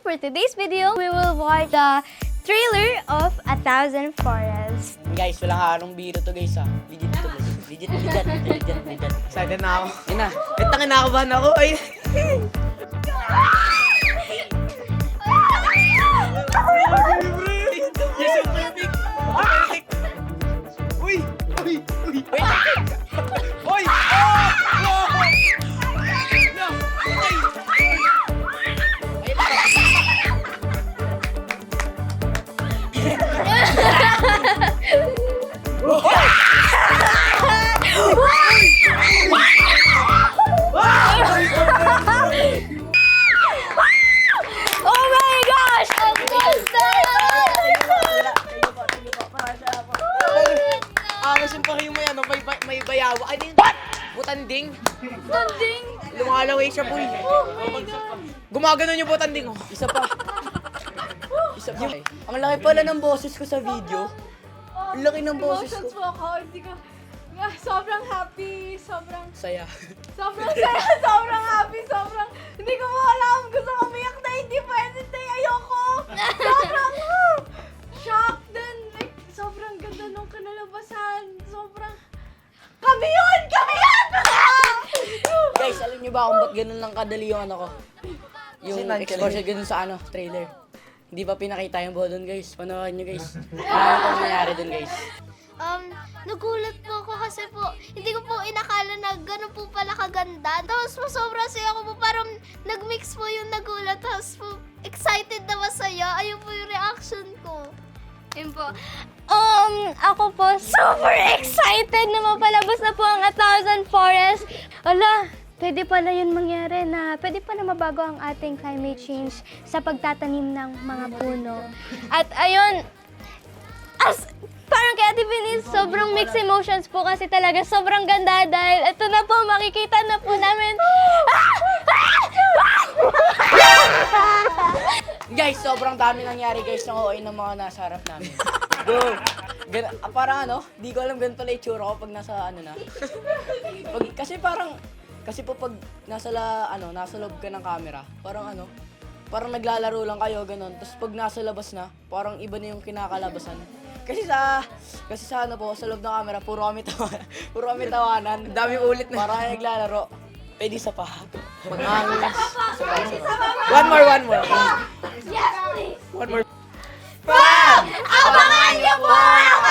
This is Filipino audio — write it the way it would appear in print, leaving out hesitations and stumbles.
for today's video, we will watch the trailer of A Thousand Forests. Guys, walang harong biro to guys ha. Legit to. Legit. Excited na ako. Yun na. Ito, kinakabahan ako. Ay. Uy! Uy! Uy! Uy! Oh my gosh! Ang ganda! Kasi pareho mo yan, may bayawa. Ay, din. What? Butanding. Tanding! Lumalaway siya, boy. Gumaganon yung butanding, oh. Isa pa. Isa pa. Ang laki pala ng boses ko sa video. Ang laki ng boses Emotions ko. mo ako, hindi ko... Sobrang happy, sobrang Saya. saya, sobrang happy, sobrang... Hindi ko mo alam, gusto ko umiyak na hindi pwede, tay, ayoko! Sobrang shock din, like, sobrang ganda nung kanalabasan, sobrang... Kami yun! Kami yun! Guys, alam niyo ba kung ba't ganun lang kadali yung ano ko? Yung Sinan ka exposure ganun sa ano, trailer. Hindi pa pinakita yung buo doon guys. Panoorin niyo guys. Ano pang nangyari doon guys? Nagulat po ako kasi po, hindi ko po inakala na ganun po pala kaganda. Tapos po sobrang saya ko po, parang nag-mix po yung nagulat. Tapos po, excited na masaya. Ayun po yung reaction ko. Yun po. Ako po, super excited na mapalabas na po ang A Thousand Forests. Ala, pwede pala yun mangyari na, pwede pa na mabago ang ating climate change sa pagtatanim ng mga puno. At ayun, parang kay Ate Venice, sobrang mixed emotions po kasi talaga sobrang ganda dahil ito na po, makikita na po namin. Guys, sobrang dami nangyari guys ng OA ng mga nasa harap namin. Go! Parang ano, di ko alam ganito lang itsura ko pag nasa ano na. Kasi po pag nasa loob ka ng camera, parang ano, parang naglalaro lang kayo ganun. Tapos pag nasa labas na, parang iba na yung kinakalabasan. Kasi sa ano po, sa loob ng camera, puro kami tawanan. Dami ulit na. Parang naglalaro. Pwede sa pa. One more. Yes, please! One more. Abangan niyo po ang